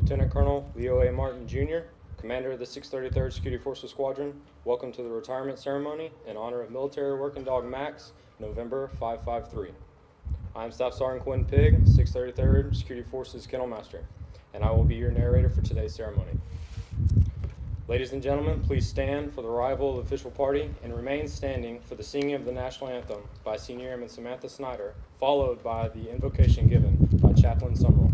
Lieutenant Colonel Leo A. Martin, Jr., Commander of the 633rd Security Forces Squadron. Welcome to the retirement ceremony in honor of Military Working Dog Max, November 553. I am Staff Sergeant Quinn Pigg, 633rd Security Forces Kennel Master, and I will be your narrator for today's ceremony. Ladies and gentlemen, please stand for the arrival of the official party and remain standing for the singing of the National Anthem by Senior Airman Samantha Snyder, followed by the invocation given by Chaplain Summerall.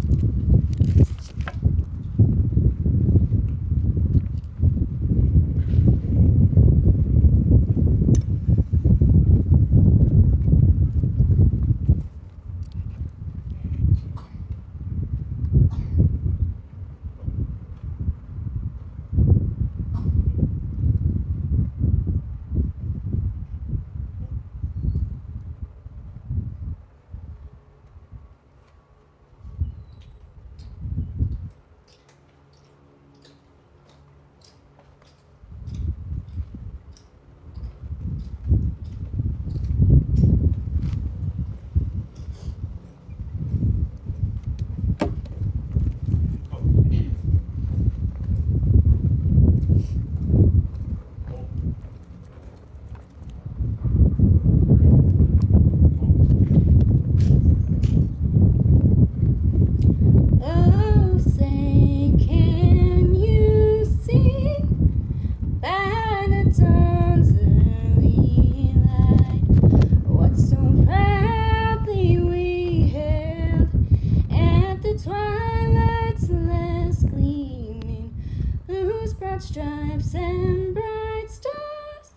Stripes and bright stars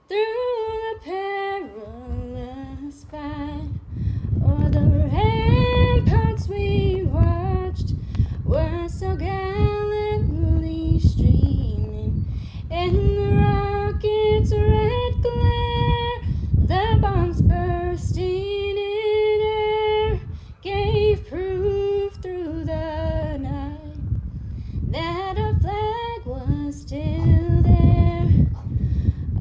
through the perilous fight, o'er the ramparts we watched were so gallantly streaming, in the rocket's red glare, the bombs bursting in air gave proof through the night that our flag was still there.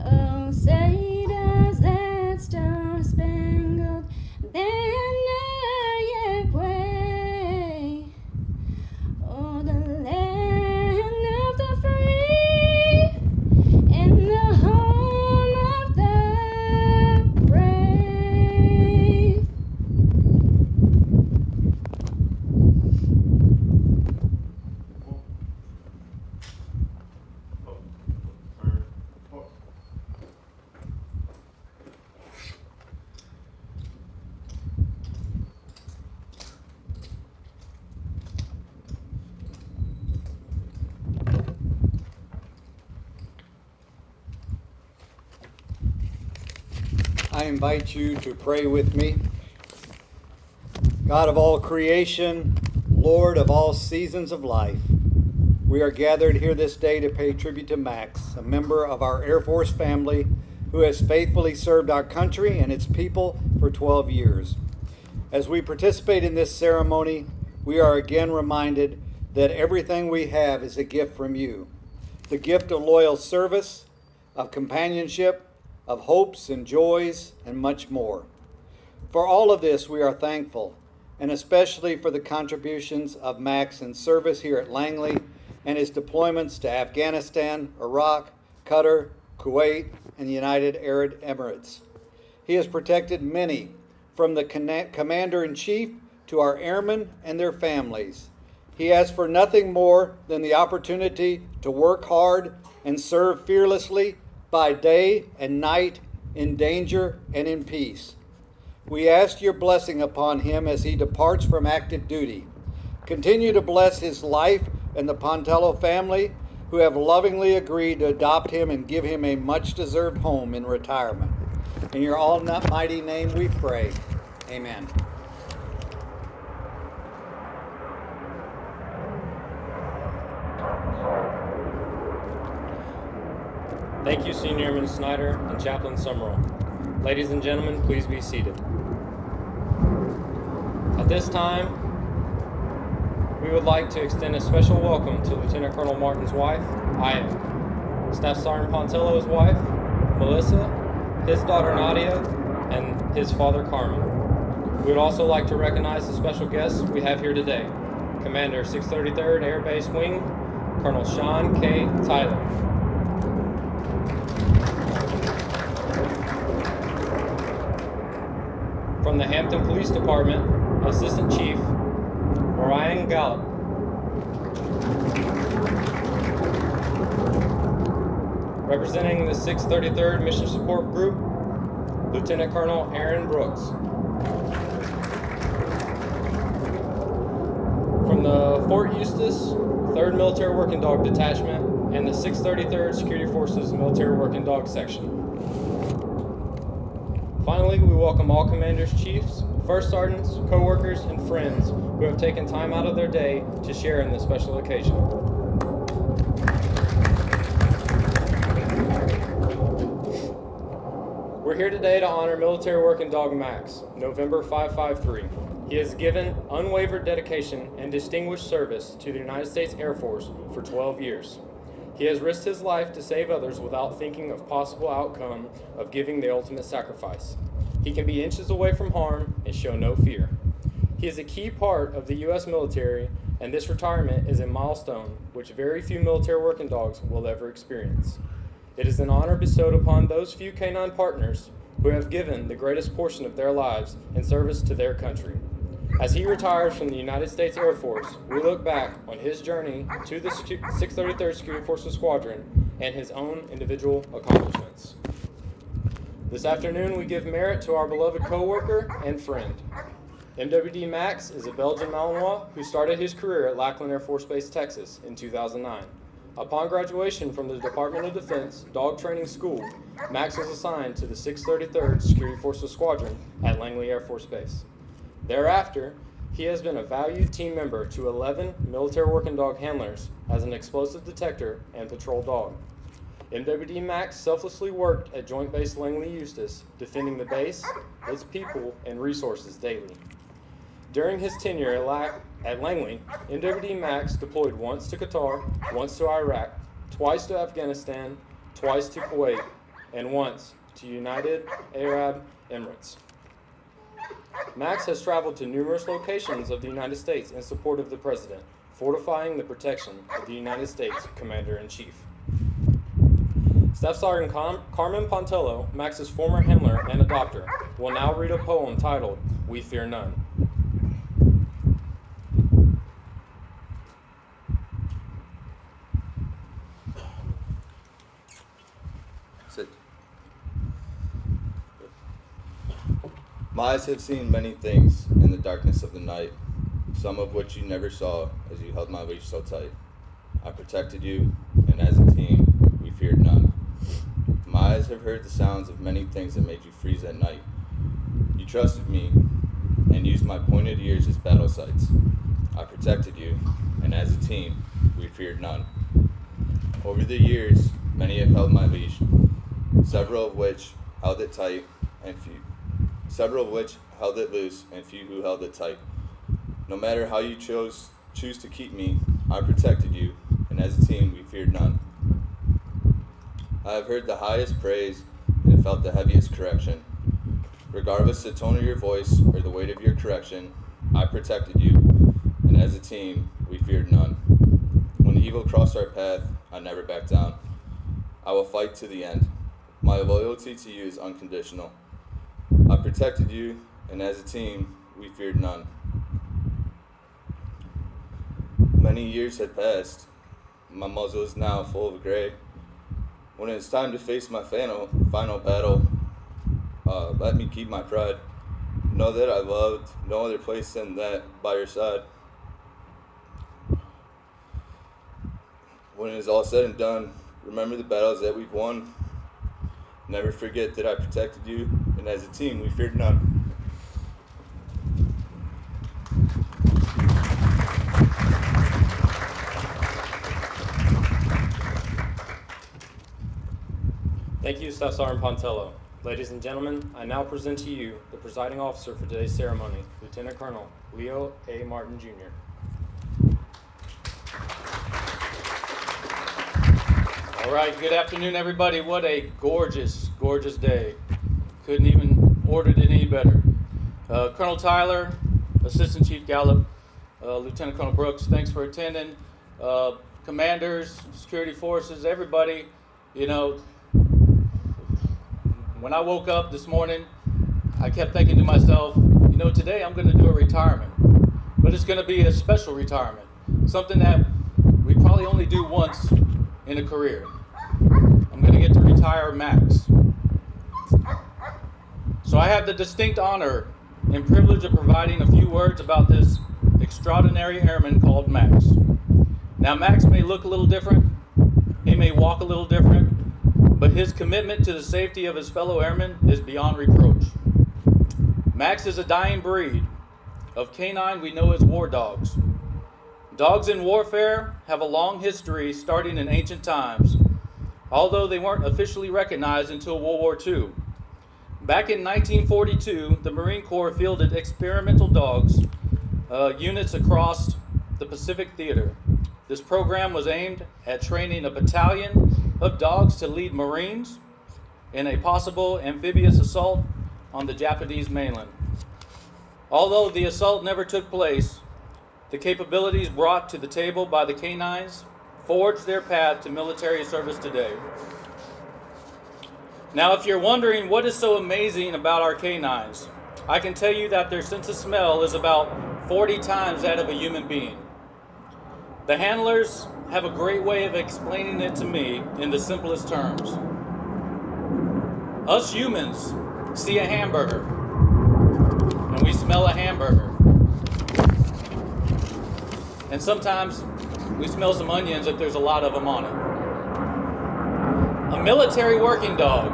Oh, say does that star-spangled banner yet wave o'er the land of the free and the home of the brave? I invite you to pray with me. God of all creation, Lord of all seasons of life, we are gathered here this day to pay tribute to Max, a member of our Air Force family who has faithfully served our country and its people for 12 years. As we participate in this ceremony, we are again reminded that everything we have is a gift from you. The gift of loyal service, of companionship, of hopes and joys, and much more. For all of this, we are thankful, and especially for the contributions of Max in service here at Langley and his deployments to Afghanistan, Iraq, Qatar, Kuwait, and the United Arab Emirates. He has protected many, from the Commander-in-Chief to our airmen and their families. He asked for nothing more than the opportunity to work hard and serve fearlessly by day and night, in danger and in peace. We ask your blessing upon him as he departs from active duty. Continue to bless his life and the Pontello family, who have lovingly agreed to adopt him and give him a much-deserved home in retirement. In your almighty name we pray. Amen. Thank you, Senior Airman Snyder and Chaplain Summerall. Ladies and gentlemen, please be seated. At this time, we would like to extend a special welcome to Lieutenant Colonel Martin's wife, Aya, Staff Sergeant Pontello's wife, Melissa, his daughter Nadia, and his father Carmen. We would also like to recognize the special guests we have here today. Commander 633rd Air Base Wing, Colonel Sean K. Tyler. From the Hampton Police Department, Assistant Chief Ryan Gallup. Representing the 633rd Mission Support Group, Lieutenant Colonel Aaron Brooks. From the Fort Eustis 3rd Military Working Dog Detachment and the 633rd Security Forces Military Working Dog Section. Finally, we welcome all commanders, chiefs, first sergeants, co-workers, and friends who have taken time out of their day to share in this special occasion. We're here today to honor Military Working Dog Max, November 553. He has given unwavering dedication and distinguished service to the United States Air Force for 12 years. He has risked his life to save others without thinking of possible outcome of giving the ultimate sacrifice. He can be inches away from harm and show no fear. He is a key part of the U.S. military, and this retirement is a milestone which very few military working dogs will ever experience. It is an honor bestowed upon those few canine partners who have given the greatest portion of their lives in service to their country. As he retires from the United States Air Force, we look back on his journey to the 633rd Security Forces Squadron and his own individual accomplishments. This afternoon, we give merit to our beloved co-worker and friend. MWD Max is a Belgian Malinois who started his career at Langley Air Force Base, Texas in 2009. Upon graduation from the Department of Defense Dog Training School, Max was assigned to the 633rd Security Forces Squadron at Langley Air Force Base. Thereafter, he has been a valued team member to 11 military working dog handlers as an explosive detector and patrol dog. MWD Max selflessly worked at Joint Base Langley Eustis, defending the base, its people, and resources daily. During his tenure at Langley, MWD Max deployed once to Qatar, once to Iraq, twice to Afghanistan, twice to Kuwait, and once to United Arab Emirates. Max has traveled to numerous locations of the United States in support of the President, fortifying the protection of the United States Commander-in-Chief. Staff Sergeant Carmen Pontello, Max's former handler and adopter, will now read a poem titled, "We Fear None." Sit. My eyes have seen many things in the darkness of the night, some of which you never saw as you held my leash so tight. I protected you, and as a team, we feared none. My eyes have heard the sounds of many things that made you freeze at night. You trusted me and used my pointed ears as battle sights. I protected you, and as a team, we feared none. Over the years, many have held my leash, several of which held it tight, and several of which held it loose, and few who held it tight. No matter how you choose to keep me, I protected you, and as a team, we feared none. I have heard the highest praise and felt the heaviest correction. Regardless the tone of your voice or the weight of your correction, I protected you, and as a team, we feared none. When evil crossed our path, I never backed down. I will fight to the end. My loyalty to you is unconditional. I protected you, and as a team, we feared none. Many years had passed. My muzzle is now full of gray. When it is time to face my final battle, let me keep my pride. Know that I loved no other place than that by your side. When it is all said and done, remember the battles that we've won. Never forget that I protected you, and as a team, we feared none. Thank you, Staff Sergeant Pontello. Ladies and gentlemen, I now present to you the presiding officer for today's ceremony, Lieutenant Colonel Leo A. Martin, Jr. All right, good afternoon, everybody. What a gorgeous, gorgeous day. Couldn't even ordered it any better. Colonel Tyler, Assistant Chief Gallup, Lieutenant Colonel Brooks, thanks for attending. Commanders, security forces, everybody, you know, when I woke up this morning, I kept thinking to myself, you know, today I'm going to do a retirement, but it's going to be a special retirement, something that we probably only do once in a career. I'm going to get to retire Max. So I have the distinct honor and privilege of providing a few words about this extraordinary airman called Max. Now, Max may look a little different, he may walk a little different, but his commitment to the safety of his fellow airmen is beyond reproach. Max is a dying breed of canine we know as war dogs. Dogs in warfare have a long history starting in ancient times, although they weren't officially recognized until World War II. Back in 1942, the Marine Corps fielded experimental dogs units across the Pacific Theater. This program was aimed at training a battalion of dogs to lead Marines in a possible amphibious assault on the Japanese mainland. Although the assault never took place, the capabilities brought to the table by the canines forged their path to military service today. Now, if you're wondering what is so amazing about our canines, I can tell you that their sense of smell is about 40 times that of a human being. The handlers have a great way of explaining it to me in the simplest terms. Us humans see a hamburger, and we smell a hamburger. And sometimes we smell some onions if there's a lot of them on it. A military working dog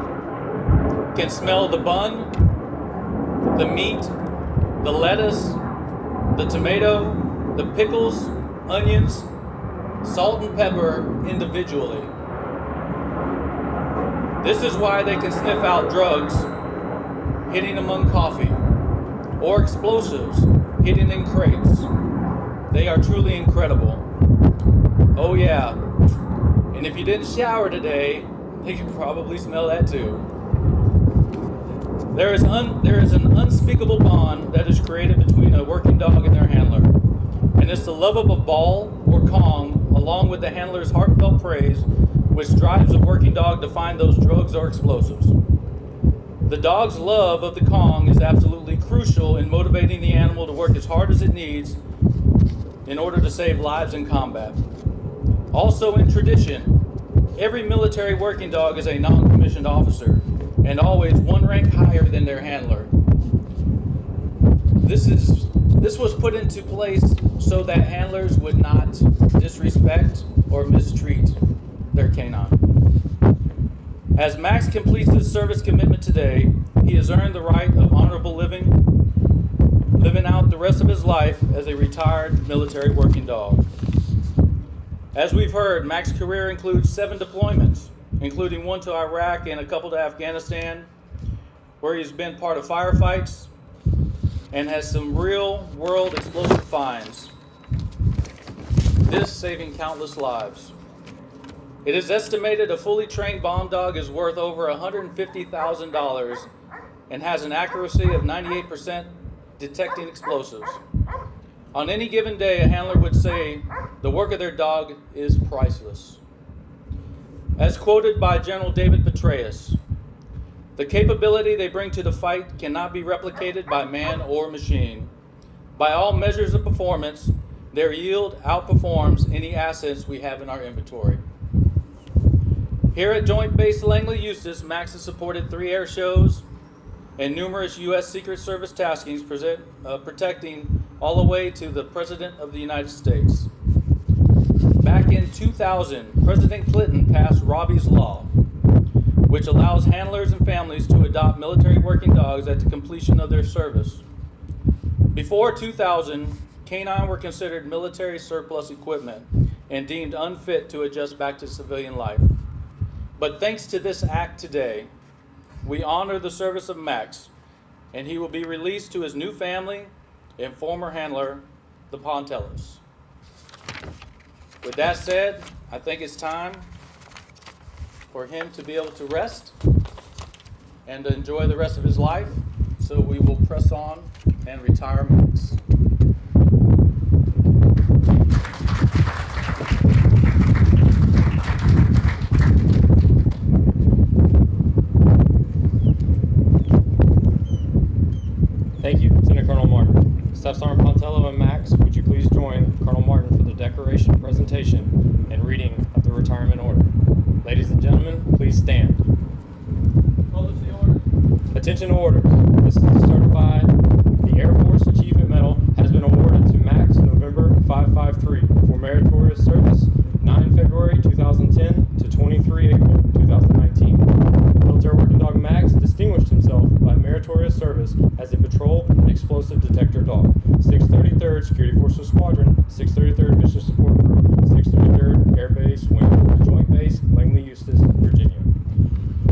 can smell the bun, the meat, the lettuce, the tomato, the pickles, onions, salt and pepper individually. This is why they can sniff out drugs hidden among coffee or explosives hidden in crates. They are truly incredible. Oh yeah, and if you didn't shower today, they can probably smell that too. There is an unspeakable bond that is created between a working dog and their handler, and it's the love of a ball or Kong, along with the handler's heartfelt praise, which drives a working dog to find those drugs or explosives. The dog's love of the Kong is absolutely crucial in motivating the animal to work as hard as it needs in order to save lives in combat. Also in tradition, every military working dog is a non-commissioned officer and always one rank higher than their handler. This was put into place so that handlers would not disrespect or mistreat their canine. As Max completes his service commitment today, he has earned the right of honorable living out the rest of his life as a retired military working dog. As we've heard, Max's career includes 7 deployments, including 1 to Iraq and a couple to Afghanistan, where he's been part of firefights and has some real-world explosive finds. This saving countless lives. It is estimated a fully trained bomb dog is worth over $150,000 and has an accuracy of 98% detecting explosives. On any given day, a handler would say the work of their dog is priceless. As quoted by General David Petraeus, the capability they bring to the fight cannot be replicated by man or machine. By all measures of performance, their yield outperforms any assets we have in our inventory. Here at Joint Base Langley, Eustis, Max has supported 3 air shows and numerous U.S. Secret Service taskings protecting all the way to the President of the United States. Back in 2000, President Clinton passed Robbie's Law, which allows handlers and families to adopt military working dogs at the completion of their service. Before 2000, canine were considered military surplus equipment and deemed unfit to adjust back to civilian life. But thanks to this act today, we honor the service of Max, and he will be released to his new family and former handler, the Pontellas. With that said, I think it's time for him to be able to rest and to enjoy the rest of his life. So we will press on and retire Max. declaration, presentation, and reading of the retirement order. Ladies and gentlemen, please stand. Publish the order. Attention order. This is to certify the Air Force Achievement Medal has been awarded to Max November 553 for meritorious service 9 February 2010 to 23 April 2019. Military Working Dog Max distinguished himself by meritorious service as a patrol and explosive detector dog. 633rd Security Forces Squadron, 633rd Mission Support Group, 633rd Air Base Wing, Joint Base, Langley, Eustis, Virginia.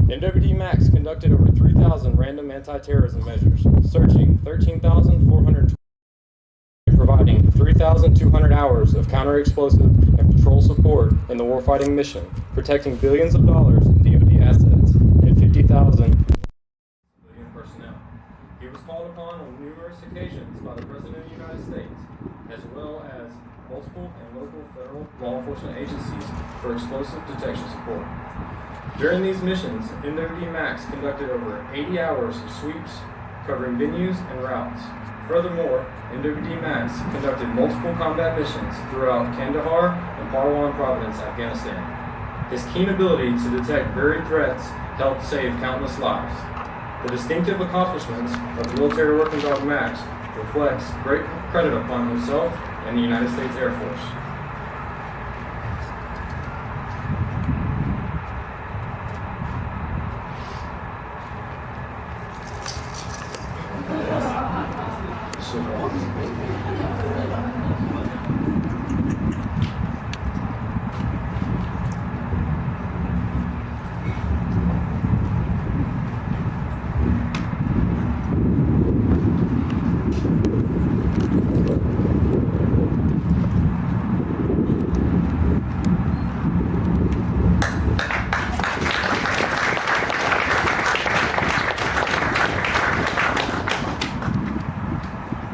MWD Max conducted over 3,000 random anti-terrorism measures, searching 13,420, and providing 3,200 hours of counter-explosive and patrol support in the warfighting mission, protecting billions of dollars in DoD assets and 50,000 civilian personnel. He was called upon on numerous occasions by the President of the United States, as well as multiple and local federal law enforcement agencies for explosive detection support. During these missions, MWD Max conducted over 80 hours of sweeps covering venues and routes. Furthermore, MWD Max conducted multiple combat missions throughout Kandahar and Parwan Province, Afghanistan. His keen ability to detect varied threats helped save countless lives. The distinctive accomplishments of the Military Working Dog Max reflects great credit upon himself and the United States Air Force.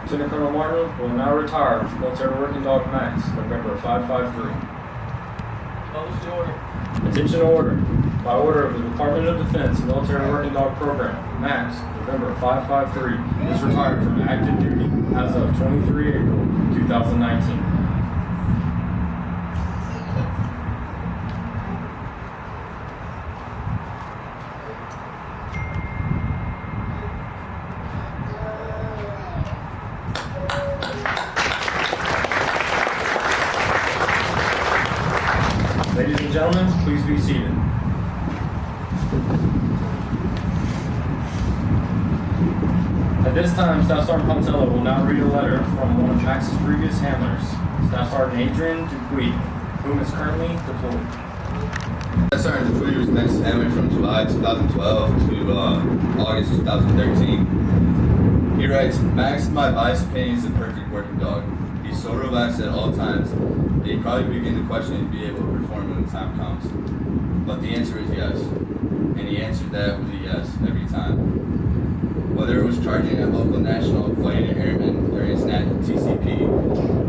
Lieutenant Colonel Martin will now retire Military Working Dog Max, November 553. Publish the order. Attention order. By order of the Department of Defense Military Working Dog Program, Max, November 553, is retired from active duty as of 23 April 2019. Ladies and gentlemen, please be seated. At this time, Staff Sergeant Pontello will now read a letter from one of Max's previous handlers, Staff Sergeant Adrian Dupuy, whom is currently deployed. Staff Sergeant Dupuy was next to Airman from July 2012 to August 2013. He writes, Max, in my biased opinion, is the perfect working dog. He's so relaxed at all times that he'd probably begin to question he'd be able to perform when the time comes. But the answer is yes. And he answered that with a yes every time. Whether it was charging at local national, fighting an airman during his TCP,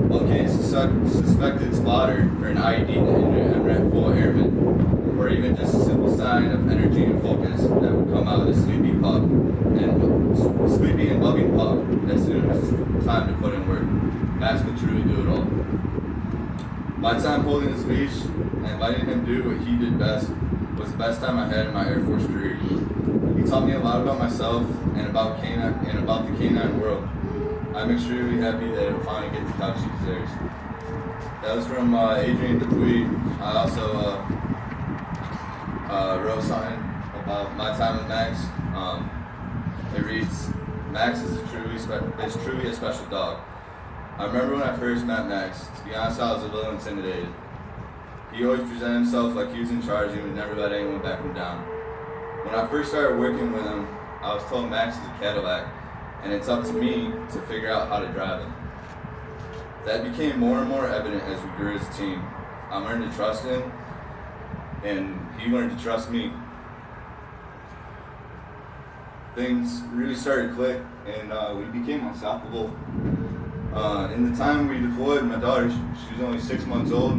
locating a suspected spotter for an IED in an unwrapped full airman, or even just a simple sign of energy and focus that would come out of the sleepy and loving pup as soon as it's time to put in work. Max could truly do it all. My time holding his leash and letting him do what he did best was the best time I had in my Air Force career. He taught me a lot about myself and about the canine world. I'm extremely happy that he'll finally get the couch he deserves. That was from Adrian Dupuy. I also wrote something about my time with Max. It reads, Max is truly a special dog. I remember when I first met Max. To be honest, I was a little intimidated. He always presented himself like he was in charge and would never let anyone back him down. When I first started working with him, I was told Max is a Cadillac, and it's up to me to figure out how to drive him. That became more and more evident as we grew as a team. I learned to trust him, and he learned to trust me. Things really started to click, and we became unstoppable. In the time we deployed, my daughter, she was only 6 months old.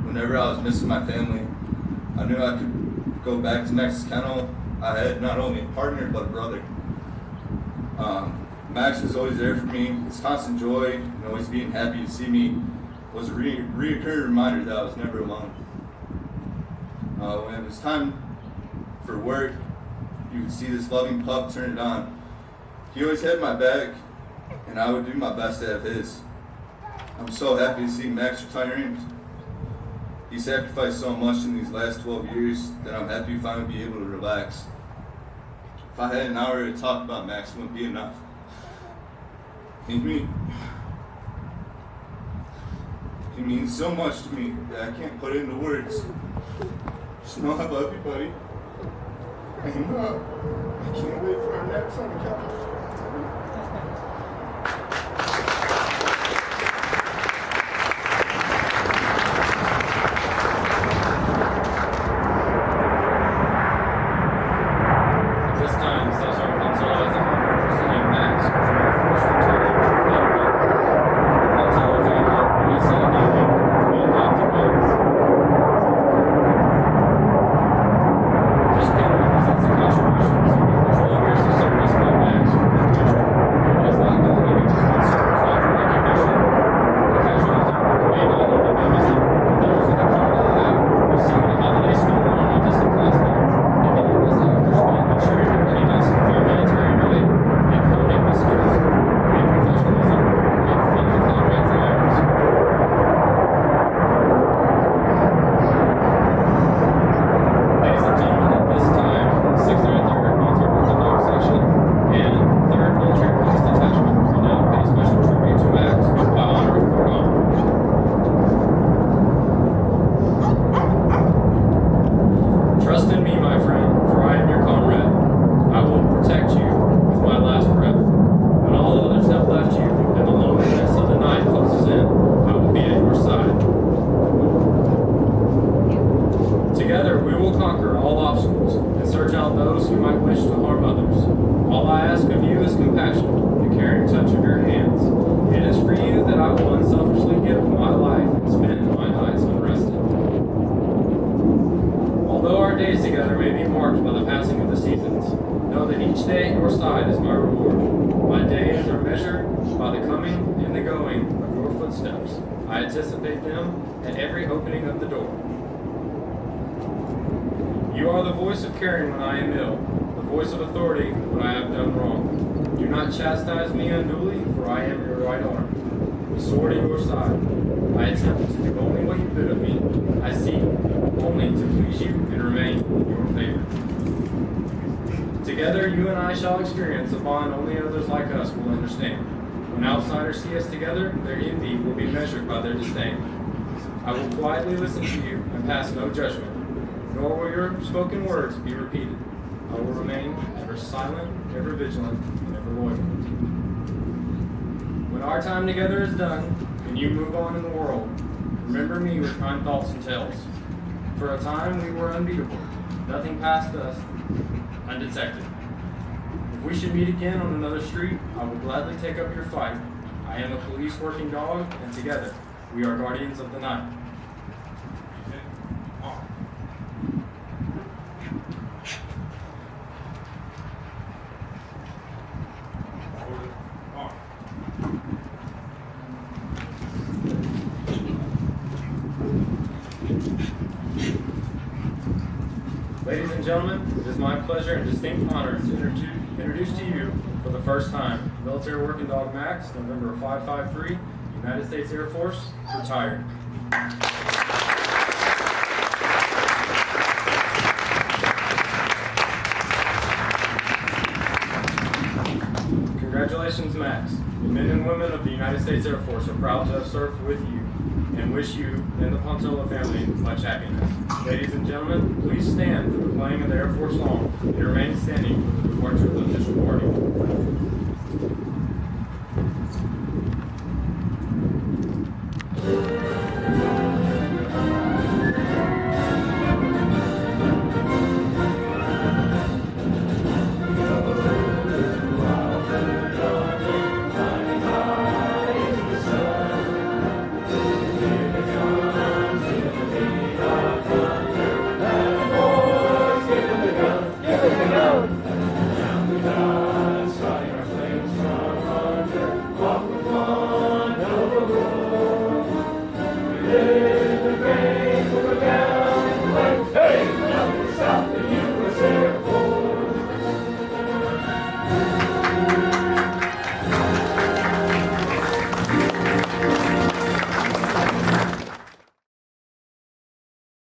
Whenever I was missing my family, I knew I could go back to Max's kennel. I had not only a partner, but a brother. Max was always there for me. His constant joy and always being happy to see me was a reoccurring reminder that I was never alone. When it was time for work, you would see this loving pup turn it on. He always had my back, and I would do my best to have his. I'm so happy to see Max retiring. He sacrificed so much in these last 12 years that I'm happy to finally be able to relax. If I had an hour to talk about Max, it wouldn't be enough. He means so much to me that I can't put it into words. Just know I love you, buddy. And I can't wait for our next on the couch. I anticipate them at every opening of the door. You are the voice of caring when I am ill, the voice of authority when I have done wrong. Do not chastise me unduly, for I am your right arm, the sword at your side. I attempt to do only what you bid of me. I seek only to please you and remain in your favor. Together, you and I shall experience a bond only others like us will understand. When outsiders see us together, their envy will be measured by their disdain. I will quietly listen to you and pass no judgment, nor will your spoken words be repeated. I will remain ever silent, ever vigilant, and ever loyal. When our time together is done, and you move on in the world, remember me with kind thoughts and tales. For a time we were unbeatable. Nothing passed us undetected. If we should meet again on another street, I will gladly take up your fight. I am a police working dog, and together we are guardians of the night. Ladies and gentlemen, it is my pleasure and distinct honor to introduce to you for the first time Military Working Dog Max, November 553, United States Air Force, retired. Congratulations, Max. The men and women of the United States Air Force are proud to have served with you and wish you and the Pontola family much happiness. Ladies and gentlemen, please stand for the playing of the Air Force song and remain standing for the departure of the official party.